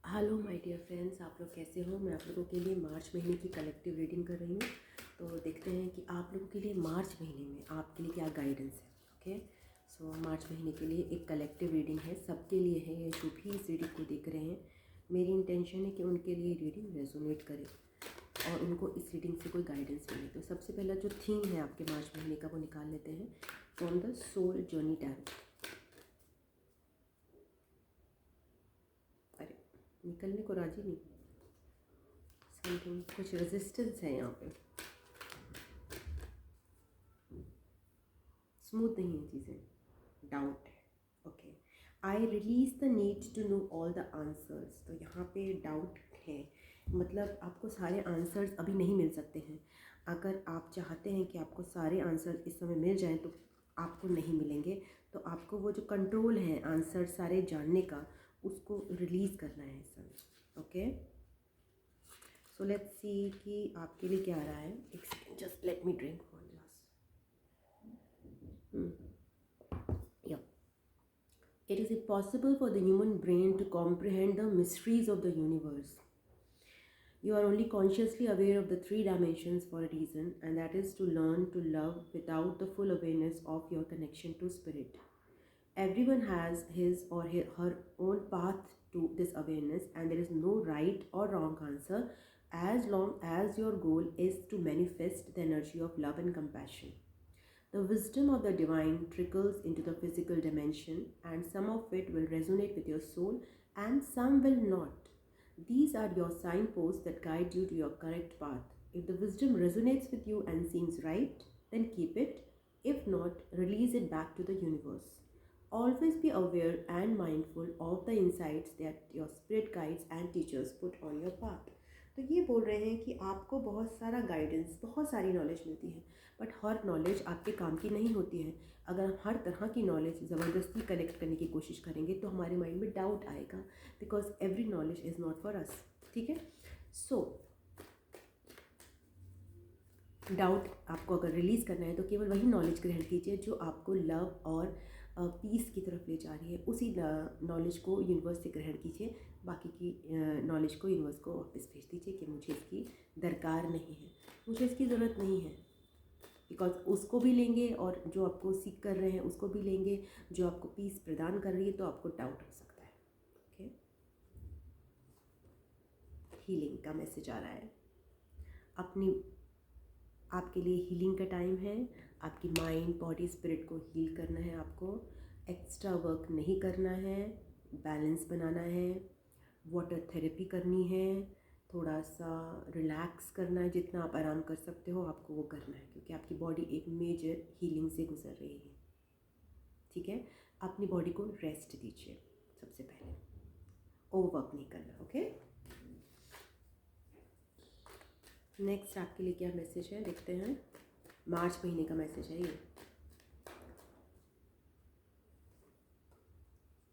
Hello my dear friends, आप लोग कैसे हो। मैं आप लोगों के लिए मार्च महीने की कलेक्टिव रीडिंग कर रही हूँ। तो देखते हैं कि आप लोगों के लिए मार्च महीने में आपके लिए क्या गाइडेंस है। ओके, सो मार्च महीने के लिए एक कलेक्टिव रीडिंग है, सबके लिए है। ये जो भी इस रीडिंग को देख रहे हैं, मेरी इंटेंशन है कि उनके लिए रीडिंग रेजोनेट करे और उनको इस रीडिंग से कोई गाइडेंस मिले। तो सबसे पहला जो थीम है आपके मार्च महीने का वो निकाल लेते हैं from the soul journey tarot. अरे, निकलने को राजी नहीं, समथिंग कुछ रेजिस्टेंस है यहाँ पे, स्मूथ नहीं है चीज़ें, डाउट है। Okay, I release the need to know all the answers. तो यहाँ पे डाउट है, मतलब आपको सारे आंसर्स अभी नहीं मिल सकते हैं। अगर आप चाहते हैं कि आपको सारे आंसर्स इस समय मिल जाएं तो आपको नहीं मिलेंगे। तो आपको वो जो कंट्रोल है आंसर सारे जानने का, उसको रिलीज़ करना है इस समय। ओके, सो लेट्स सी कि आपके लिए क्या आ रहा है। एक second, just let me drink one glass. Yeah. It is impossible for the human brain to comprehend the mysteries of the universe. You are only consciously aware of the three dimensions for a reason, and that is to learn to love without the full awareness of your connection to spirit. Everyone has his or her own path to this awareness, and there is no right or wrong answer as long as your goal is to manifest the energy of love and compassion. The wisdom of the divine trickles into the physical dimension, and some of it will resonate with your soul, and some will not. These are your signposts that guide you to your correct path. If the wisdom resonates with you and seems right, then keep it. If not, release it back to the universe. Always be aware and mindful of the insights that your spirit guides and teachers put on your path. तो ये बोल रहे हैं कि आपको बहुत सारा guidance, बहुत सारी नॉलेज मिलती है, बट हर नॉलेज आपके काम की नहीं होती है। अगर हम हर तरह की नॉलेज ज़बरदस्ती कलेक्ट करने की कोशिश करेंगे तो हमारे माइंड में डाउट आएगा, because every knowledge is not for us. ठीक है, सो डाउट आपको अगर रिलीज़ करना है तो केवल वही नॉलेज ग्रहण कीजिए जो आपको लव और पीस की तरफ ले जा रही है। उसी नॉलेज को यूनिवर्स से ग्रहण कीजिए, बाकी की नॉलेज को यूनिवर्स को वापस भेज दीजिए कि मुझे इसकी दरकार नहीं है, मुझे इसकी ज़रूरत नहीं है। बिकॉज उसको भी लेंगे और जो आपको सीख कर रहे हैं उसको भी लेंगे, जो आपको पीस प्रदान कर रही है, तो आपको डाउट हो सकता है। ओके, हीलिंग का मैसेज आ रहा है। अपनी आपके लिए हीलिंग का टाइम है। आपकी माइंड बॉडी स्पिरिट को हील करना है, आपको एक्स्ट्रा वर्क नहीं करना है, बैलेंस बनाना है, वाटर थेरेपी करनी है, थोड़ा सा रिलैक्स करना है। जितना आप आराम कर सकते हो आपको वो करना है, क्योंकि आपकी बॉडी एक मेजर हीलिंग से गुजर रही है। ठीक है, अपनी बॉडी को रेस्ट दीजिए सबसे पहले, ओवर वर्क नहीं करना। ओके, नेक्स्ट आपके लिए क्या मैसेज है देखते हैं। मार्च महीने का मैसेज है ये।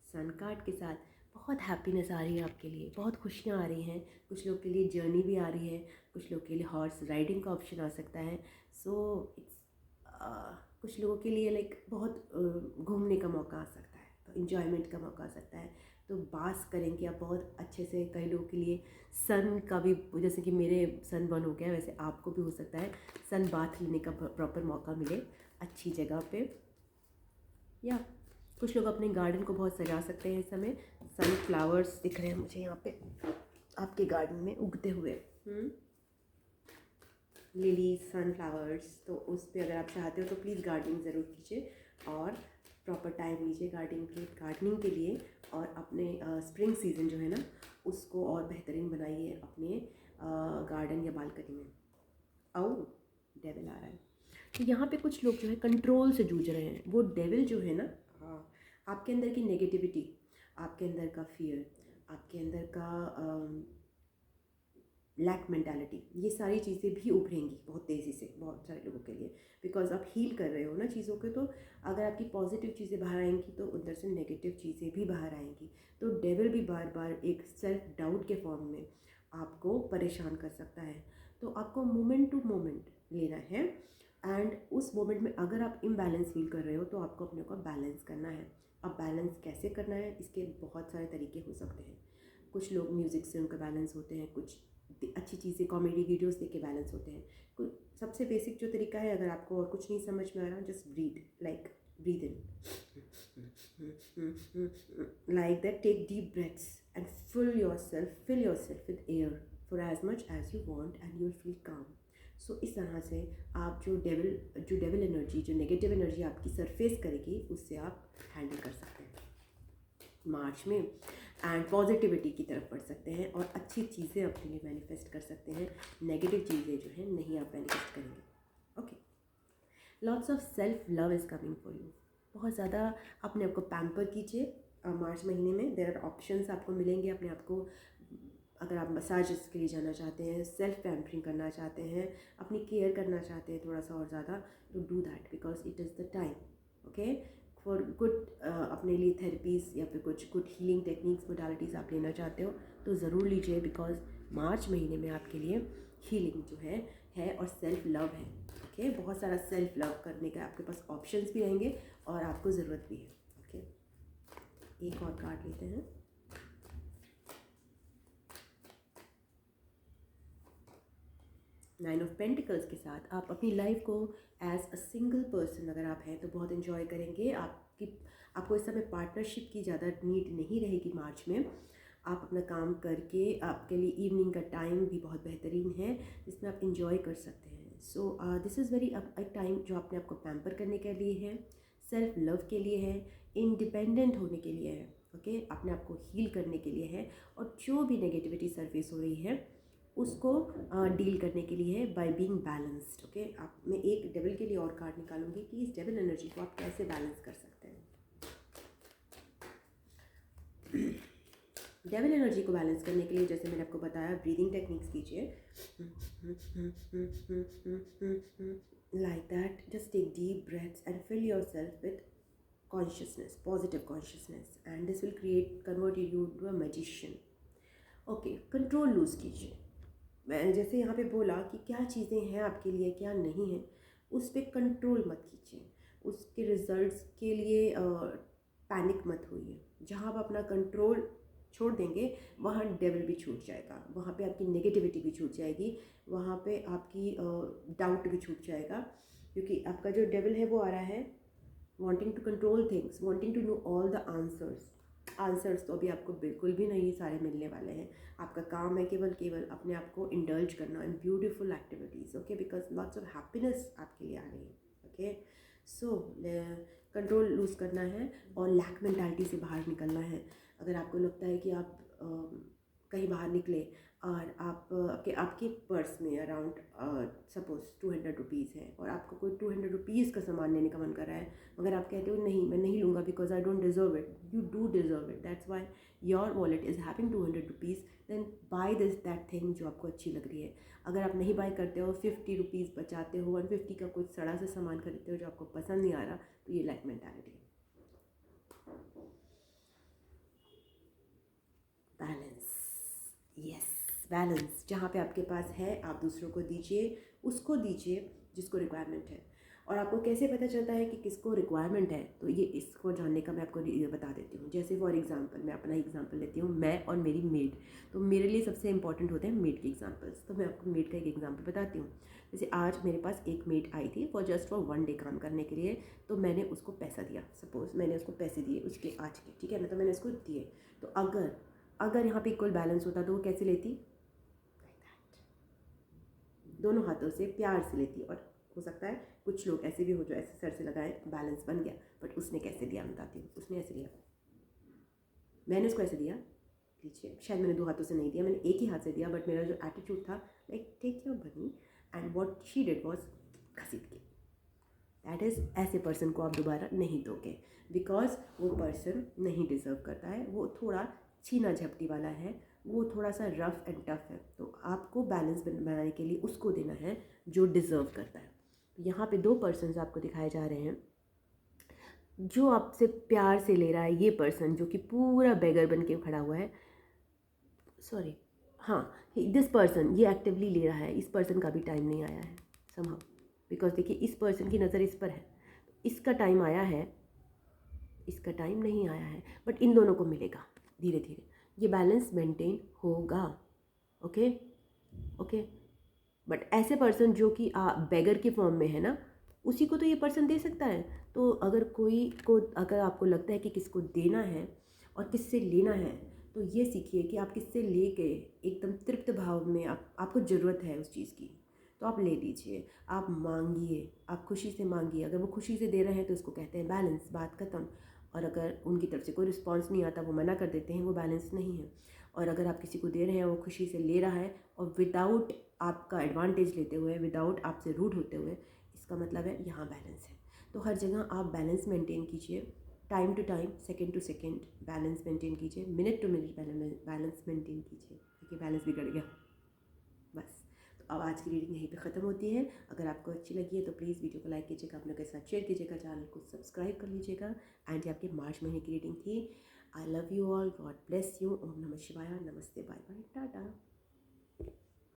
सन कार्ड के साथ बहुत हैप्पीनेस आ रही है आपके लिए, बहुत खुशियाँ आ रही हैं। कुछ लोग के लिए जर्नी भी आ रही है, कुछ लोग के लिए हॉर्स राइडिंग का ऑप्शन आ सकता है। सो इट्स कुछ लोगों के लिए लाइक बहुत घूमने का मौका आ सकता है, तो इन्जॉयमेंट का मौका आ सकता है। तो बास करेंगे आप बहुत अच्छे से। कई लोगों के लिए सन का भी, जैसे कि मेरे सन बर्न हो गया, वैसे आपको भी हो सकता है सन बाथ लेने का प्रॉपर मौका मिले अच्छी जगह पे। या कुछ लोग अपने गार्डन को बहुत सजा सकते हैं इस समय। सनफ्लावर्स दिख रहे हैं मुझे यहाँ पे आपके गार्डन में उगते हुए, लिली सनफ्लावर्स। तो उस पर अगर आप चाहते हो तो प्लीज़ गार्डनिंग ज़रूर कीजिए और प्रॉपर टाइम लीजिए गार्डनिंग के लिए। और अपने स्प्रिंग सीज़न जो है ना, उसको और बेहतरीन बनाइए अपने गार्डन या बालकनी में। आओ, डेविल आ रहा है। तो यहाँ पे कुछ लोग जो है कंट्रोल से जूझ रहे हैं। वो डेविल जो है ना, आपके अंदर की नेगेटिविटी, आपके अंदर का फियर, आपके अंदर का लैक मेंटालिटी, ये सारी चीज़ें भी उभरेंगी बहुत तेज़ी से बहुत सारे लोगों के लिए, बिकॉज आप हील कर रहे हो ना चीज़ों के। तो अगर आपकी पॉजिटिव चीज़ें बाहर आएंगी तो अंदर से नेगेटिव चीज़ें भी बाहर आएंगी। तो डेविल भी बार बार एक सेल्फ डाउट के फॉर्म में आपको परेशान कर सकता है। तो आपको मोमेंट टू मोमेंट लेना है, एंड उस मोमेंट में अगर आप इम्बैलेंस फील कर रहे हो तो आपको अपने को बैलेंस करना है। अब बैलेंस कैसे करना है, इसके बहुत सारे तरीके हो सकते हैं। कुछ लोग म्यूज़िक से उनका बैलेंस होते हैं, कुछ अच्छी चीज़ें कॉमेडी वीडियोस देख के बैलेंस होते हैं। सबसे बेसिक जो तरीका है, अगर आपको और कुछ नहीं समझ में आ रहा, just breathe in like that. Take deep breaths and fill yourself with air for as much as you want and you'll feel calm. So इस तरह से आप जो डेविल एनर्जी, जो नेगेटिव एनर्जी आपकी सरफेस करेगी, उससे आप हैंडल कर सकते हैं मार्च में, एंड पॉजिटिविटी की तरफ बढ़ सकते हैं और अच्छी चीज़ें अपने लिए मैनिफेस्ट कर सकते हैं। नेगेटिव चीज़ें जो हैं नहीं आप मैनिफेस्ट करेंगे। Okay, lots of self love is coming for you. बहुत ज़्यादा अपने आप को पैम्पर कीजिए मार्च महीने में। देयर आर ऑप्शंस आपको मिलेंगे अपने आप को। अगर आप मसाजेस के लिए जाना चाहते हैं, सेल्फ पैम्परिंग करना चाहते हैं, अपनी केयर करना चाहते हैं थोड़ा सा और ज़्यादा, तो do that because it is the time. Okay, for good अपने लिए थेरेपीज़ या फिर कुछ गुड हीलिंग टेक्निक्स मोडालिटीज़ आप लेना चाहते हो तो ज़रूर लीजिए, बिकॉज मार्च महीने में आपके लिए हीलिंग जो है और सेल्फ लव है। ओके, बहुत सारा सेल्फ लव करने का आपके पास ऑप्शंस भी रहेंगे और आपको ज़रूरत भी है। ओके, एक और कार्ड लेते हैं। नाइन ऑफ पेंटिकल्स के साथ आप अपनी लाइफ को एज अ सिंगल पर्सन अगर आप हैं तो बहुत इन्जॉय करेंगे। आपको इस समय पार्टनरशिप की ज़्यादा नीड नहीं रहेगी मार्च में। आप अपना काम करके, आपके लिए इवनिंग का टाइम भी बहुत बेहतरीन है जिसमें आप इंजॉय कर सकते हैं। सो दिस इज़ वेरी एक टाइम जो अपने आप को पैम्पर करने के लिए है, सेल्फ लव के लिए है, इंडिपेंडेंट होने के लिए है। ओके, अपने आप को हील करने के लिए है और जो भी नेगेटिविटी सरफेस हो रही है उसको डील करने के लिए है बाय बीइंग बैलेंस्ड। ओके, आप मैं एक डेविल के लिए और कार्ड निकालूंगी कि इस डेविल एनर्जी को आप कैसे बैलेंस कर सकते हैं। डेविल एनर्जी को बैलेंस करने के लिए जैसे मैंने आपको बताया, ब्रीदिंग टेक्निक्स कीजिए like that. Just take deep breaths and fill yourself with consciousness, positive consciousness, and this will convert you to a magician. Okay, control lose कीजिए। मैं जैसे यहाँ पे बोला कि क्या चीज़ें हैं आपके लिए, क्या नहीं है, उस पर कंट्रोल मत कीजिए। उसके रिजल्ट्स के लिए पैनिक मत होइए। जहाँ आप अपना कंट्रोल छोड़ देंगे वहाँ डेविल भी छूट जाएगा, वहाँ पे आपकी नेगेटिविटी भी छूट जाएगी, वहाँ पे आपकी डाउट भी छूट जाएगा। क्योंकि आपका जो डेविल है वो आ रहा है wanting to control things, wanting to know all the answers तो अभी आपको बिल्कुल भी नहीं सारे मिलने वाले हैं। आपका काम है केवल अपने आप को इंडल्ज करना in beautiful activities. Okay, because lots of happiness आपके लिए आ रही है। ओके, सो कंट्रोल लूज़ करना है और लैक मेंटालिटी से बाहर निकलना है। अगर आपको लगता है कि आप कहीं बाहर निकले और आपके पर्स में अराउंड सपोज 200 रुपीज़ है और आपको कोई 200 रुपीज़ का सामान लेने का मन कर रहा है, मगर आप कहते हो नहीं मैं नहीं लूँगा because I don't deserve it. You do deserve it, that's why your wallet is having 200 rupees. Then buy that thing जो आपको अच्छी लग रही है। अगर आप नहीं बाय करते हो, 50 रुपीज़ बचाते हो, 150 का कुछ सड़ा सा सामान खरीदते हो जो आपको पसंद नहीं आ रहा, तो ये लैक मेंटालिटी है। Balance, yes, balance. जहाँ पे आपके पास है आप दूसरों को दीजिए, उसको दीजिए जिसको रिक्वायरमेंट है। और आपको कैसे पता चलता है कि किसको रिक्वायरमेंट है, तो ये इसको जानने का मैं आपको बता देती हूँ। जैसे फॉर एग्जांपल मैं अपना एग्जांपल लेती हूँ, मैं और मेरी मेड। तो मेरे लिए सबसे इंपॉर्टेंट होते हैं मेड के एग्जांपल्स। तो मैं आपको मेड का एक एग्जांपल बताती हूँ। जैसे आज मेरे पास एक मेड आई थी जस्ट फॉर 1 डे काम करने के लिए, तो मैंने उसको पैसा दिया। सपोज मैंने उसको पैसे दिए उसके आज के, ठीक है ना, तो मैंने उसको दिए। तो अगर यहाँ पे इक्वल बैलेंस होता तो वो कैसे लेती, दोनों हाथों से प्यार से लेती। और हो सकता है कुछ लोग ऐसे भी हो जो ऐसे सर से लगाए, बैलेंस बन गया। बट उसने कैसे दिया बताती हूँ। उसने ऐसे दिया, मैंने उसको ऐसे दिया, लीजिए। शायद मैंने 2 हाथों से नहीं दिया, मैंने एक ही हाथ से दिया, बट मेरा जो एटीट्यूड था like take your money, and what she did was घसीट के। दैट इज़, ऐसे पर्सन को आप दोबारा नहीं दोगे बिकॉज वो पर्सन नहीं डिज़र्व करता है। वो थोड़ा छीना झपटी वाला है, वो थोड़ा सा रफ एंड टफ है। तो आपको बैलेंस बनाने के लिए उसको देना है जो डिज़र्व करता है। यहाँ पे 2 पर्सन्स आपको दिखाए जा रहे हैं। जो आपसे प्यार से ले रहा है ये पर्सन, जो कि पूरा बेगर बन के खड़ा हुआ है, सॉरी, हाँ, दिस पर्सन ये एक्टिवली ले रहा है। इस पर्सन का भी टाइम नहीं आया है समहाउ, बिकॉज देखिए इस पर्सन की नज़र इस पर है, इसका टाइम आया है, इसका टाइम नहीं आया है, बट इन दोनों को मिलेगा धीरे धीरे। ये बैलेंस मेंटेन होगा। Okay okay. बट ऐसे पर्सन जो कि बेगर के फॉर्म में है ना, उसी को तो ये पर्सन दे सकता है। तो अगर कोई को, अगर आपको लगता है कि किसको देना है और किससे लेना है, तो ये सीखिए कि आप किससे लेके एकदम तृप्त भाव में आपको ज़रूरत है उस चीज़ की, तो आप ले लीजिए, आप मांगिए, आप खुशी से मांगिए। अगर वो खुशी से दे रहे हैं तो उसको कहते हैं बैलेंस, बात ख़त्म। और अगर उनकी तरफ से कोई रिस्पॉन्स नहीं आता, वो मना कर देते हैं, वो बैलेंस नहीं है। और अगर आप किसी को दे रहे हैं, वो खुशी से ले रहा है और विदाउट आपका एडवांटेज लेते हुए, विदाउट आपसे रूड होते हुए, इसका मतलब है यहाँ बैलेंस है। तो हर जगह आप बैलेंस मेंटेन कीजिए, time to time, second to second balance maintain कीजिए, minute to minute balance maintain कीजिए, क्योंकि बैलेंस बिगड़ गया बस। तो अब आज की रीडिंग यहीं पे ख़त्म होती है। अगर आपको अच्छी लगी है तो प्लीज़ वीडियो को लाइक कीजिएगा, अपने के साथ शेयर कीजिएगा, चैनल को सब्सक्राइब कर लीजिएगा। एंड ये आपके मार्च महीने की रीडिंग थी। I love you all, God bless you, ओम नमः शिवाय, नमस्ते, बाय बाय, टाटा।